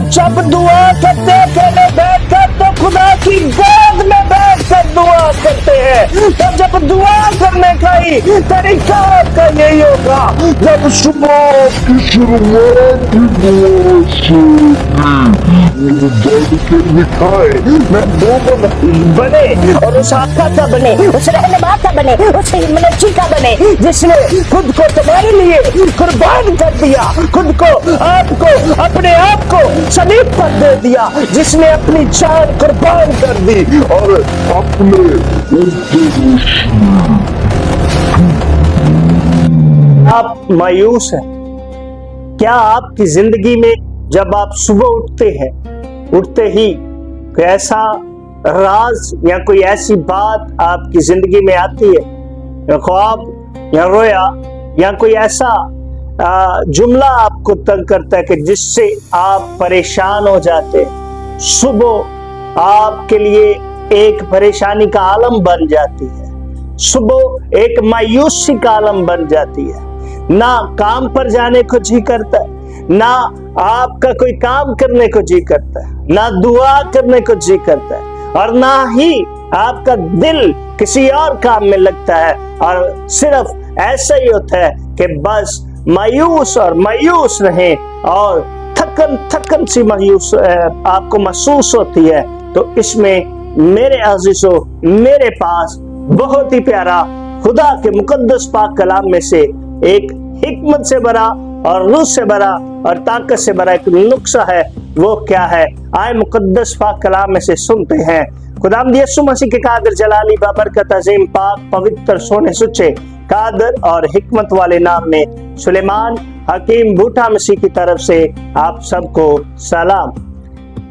जब दुआ करते अकेले बैठकर तो खुदा की गोद में बैठकर दुआ करते हैं। तो जब दुआ करने का ही तरीका आपका यही होगा, जब सुबह की शुरुआत मैं बने और उस आका का बने, उस रहनुमा का बने, उस मनची का बने जिसने खुद को तुम्हारे लिए कुर्बान कर दिया, खुद को आपको अपने आप को सलीब पर दे दिया, जिसने अपनी जान कुर्बान कर दी और अपने आप मायूस हैं क्या? आपकी जिंदगी में जब आप सुबह उठते हैं, उठते ही कोई ऐसा राज या कोई ऐसी बात आपकी जिंदगी में आती है, या ख्वाब या रोया या कोई ऐसा जुमला आपको तंग करता है कि जिससे आप परेशान हो जाते हैं, सुबह आपके लिए एक परेशानी का आलम बन जाती है, सुबह एक मायूसी का आलम बन जाती है। ना काम पर जाने को जी करता है, ना आपका कोई काम करने को जी करता है, ना दुआ करने को जी करता है, और ना ही आपका दिल किसी और काम में लगता है, और सिर्फ ऐसा ही होता है कि बस मायूस और मायूस रहें और थकन थकन सी मायूस आपको महसूस होती है। तो इसमें मेरे अजीजों, मेरे पास बहुत ही प्यारा खुदा के मुकद्दस पाक कलाम में से एक हिकमत से भरा और रूह से भरा और ताकत से भरा एक नुस्खा है। वो क्या है? आए मुकद्दस पाक कलाम में से सुनते हैं। खुदावंद यीशु मसीह के कादर जलाली बाबरकत अजीम पाक पवित्र सोने सुच्चे कादर और हिकमत वाले नाम में सुलेमान हकीम बूटा मसीह की तरफ से आप सबको सलाम।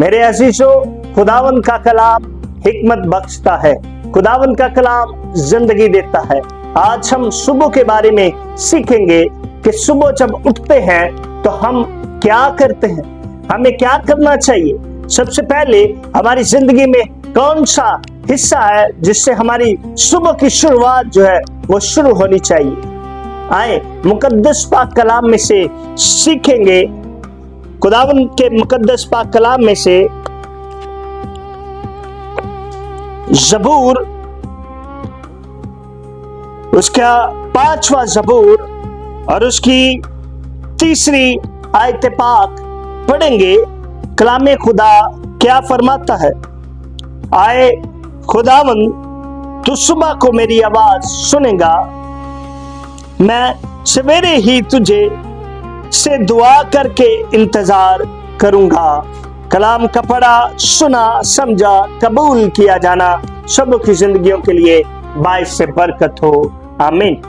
मेरे अजीजों, खुदावंद का कलाम हिकमत बख्शता है, खुदावंद का कलाम जिंदगी देता है। आज हम सुबह के बारे में सीखेंगे कि सुबह जब उठते हैं तो हम क्या करते हैं, हमें क्या करना चाहिए। सबसे पहले हमारी जिंदगी में कौन सा हिस्सा है जिससे हमारी सुबह की शुरुआत जो है वो शुरू होनी चाहिए। आए मुकद्दस पाक कलाम में से सीखेंगे, खुदावंद के मुकद्दस पाक कलाम में से ज़बूर, उसका 5वां ज़बूर और उसकी 3री आयत पाक पढ़ेंगे। कलामे खुदा क्या फरमाता है? आए खुदावंद, तू सुबह को मेरी आवाज सुनेगा, मैं सवेरे ही तुझे से दुआ करके इंतजार करूंगा। कलाम का पढ़ा, सुना, समझा, कबूल किया जाना सब की जिंदगियों के लिए बाइस से बरकत हो। आमीन।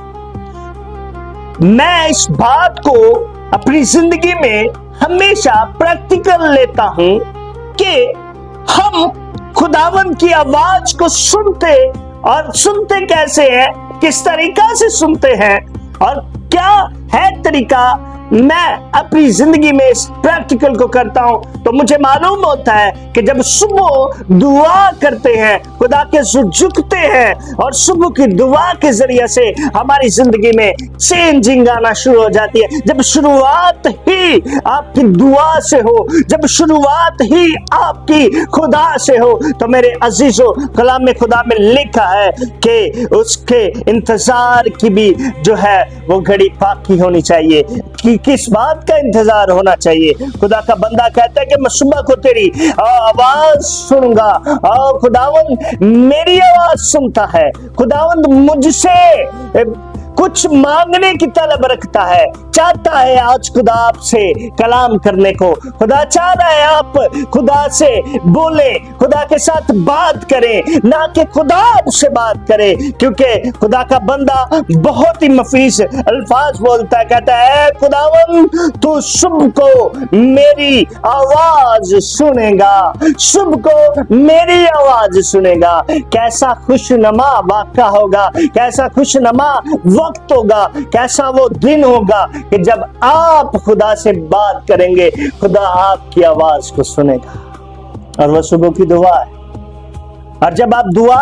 मैं इस बात को अपनी जिंदगी में हमेशा प्रैक्टिकल लेता हूं कि हम खुदावंद की आवाज को सुनते, और सुनते कैसे हैं, किस तरीका से सुनते हैं और क्या है तरीका। मैं अपनी जिंदगी में इस प्रैक्टिकल को करता हूं तो मुझे मालूम होता है कि जब सुबह दुआ करते हैं, खुदा के झुकते हैं और सुबह की दुआ के जरिए से हमारी जिंदगी में चेंजिंग आना शुरू हो जाती है। जब शुरुआत ही आपकी दुआ से हो, जब शुरुआत ही आपकी खुदा से हो, तो मेरे अजीजों, कलाम में खुदा में लिखा है कि उसके इंतजार की भी जो है वो घड़ी पाकी होनी चाहिए। कि किस बात का इंतजार होना चाहिए? खुदा का बंदा कहता है कि मैं सुबह को तेरी आवाज सुनूंगा, और खुदावंद मेरी आवाज सुनता है। खुदावंद मुझसे कुछ मांगने की तलब रखता है, चाहता है आज खुदा आपसे कलाम करने को। खुदा चाह रहा है आप खुदा से बोले, खुदा के साथ बात करें, ना कि खुदा आपसे बात करे। क्योंकि खुदा का बंदा बहुत ही मफीज अल्फाज बोलता है, कहता है खुदावंद तू सुबह को मेरी आवाज सुनेगा, सुबह को मेरी आवाज सुनेगा। कैसा खुशनुमा वाक़ा होगा, कैसा खुशनुमा वक्त होगा, कैसा वो दिन होगा कि जब आप खुदा से बात करेंगे, खुदा आपकी आवाज को सुनेगा। और वह सुबह की दुआ है। और जब आप दुआ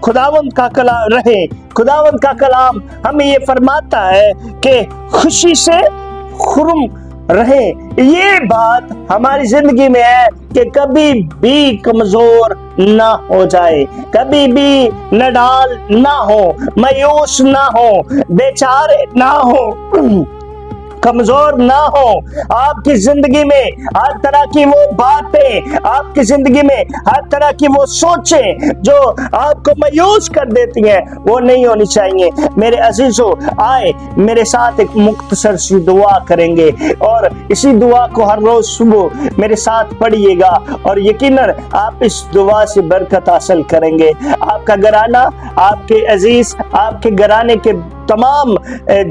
खुदावंद का कलाम रहे। खुदावंद का कलाम हमें ये फरमाता है कि खुशी से खुर्म रहे। ये बात हमारी जिंदगी में है कि कभी भी कमजोर ना हो जाए, कभी भी नडाल ना हो, मायूस ना हो, बेचारे ना हो, कमजोर ना हो। आपकी जिंदगी में हर तरह की वो बातें, आपकी जिंदगी में हर तरह की वो सोचें जो आपको मायूस कर देती हैं, वो नहीं होनी चाहिए। मेरे अजीजों, आए मेरे साथ एक मुख्तसर सी दुआ करेंगे और इसी दुआ को हर रोज सुबह मेरे साथ पढ़िएगा और यकीनन आप इस दुआ से बरकत हासिल करेंगे। आपका घराना, आपके अजीज, आपके घराने के तमाम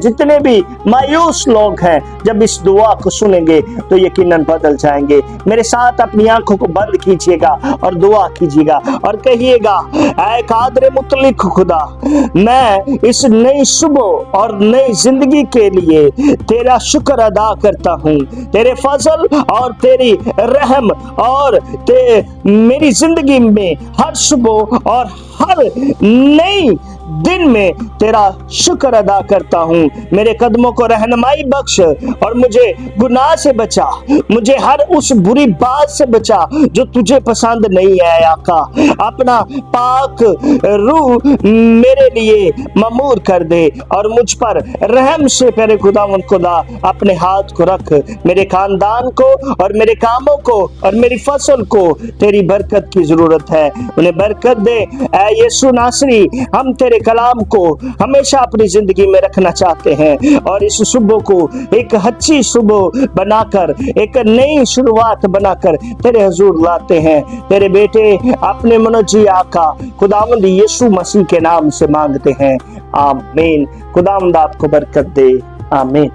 जितने भी मायूस लोग हैं, जब इस दुआ को सुनेंगे तो यकीनन बदल जाएंगे। मेरे साथ अपनी आंखों को बंद कीजिएगा और दुआ कीजिएगा और कहिएगा, ऐ कादर मुतलिक खुदा, मैं इस नई सुबह और नई जिंदगी के लिए तेरा शुक्र अदा करता हूँ। तेरे फजल और तेरी रहम और मेरी जिंदगी में हर सुबह और हर नई दिन में तेरा शुक्र अदा करता हूँ। मेरे कदमों को रहनुमाई बख्श और मुझे गुनाह से बचा, मुझे हर उस बुरी बात से बचा जो तुझे पसंद नहीं है। आका, अपना पाक रूह मेरे लिए ममूर कर दे और मुझ पर रहम से मेरे खुदावंद खुदा अपने हाथ को रख। मेरे खानदान को और मेरे कामों को और मेरी फसल को तेरी बरकत की जरूरत है, उन्हें बरकत दे। ऐ यीशु नासरी, हम तेरे कलाम को हमेशा अपनी जिंदगी में रखना चाहते हैं और इस सुबह को एक अच्छी सुबह बनाकर, एक नई शुरुआत बनाकर तेरे हुजूर लाते हैं। तेरे बेटे अपने मनोजी आका खुदावंद यीशु मसीह के नाम से मांगते हैं, आमीन। खुदावंद आपको बरकत दे, आमीन।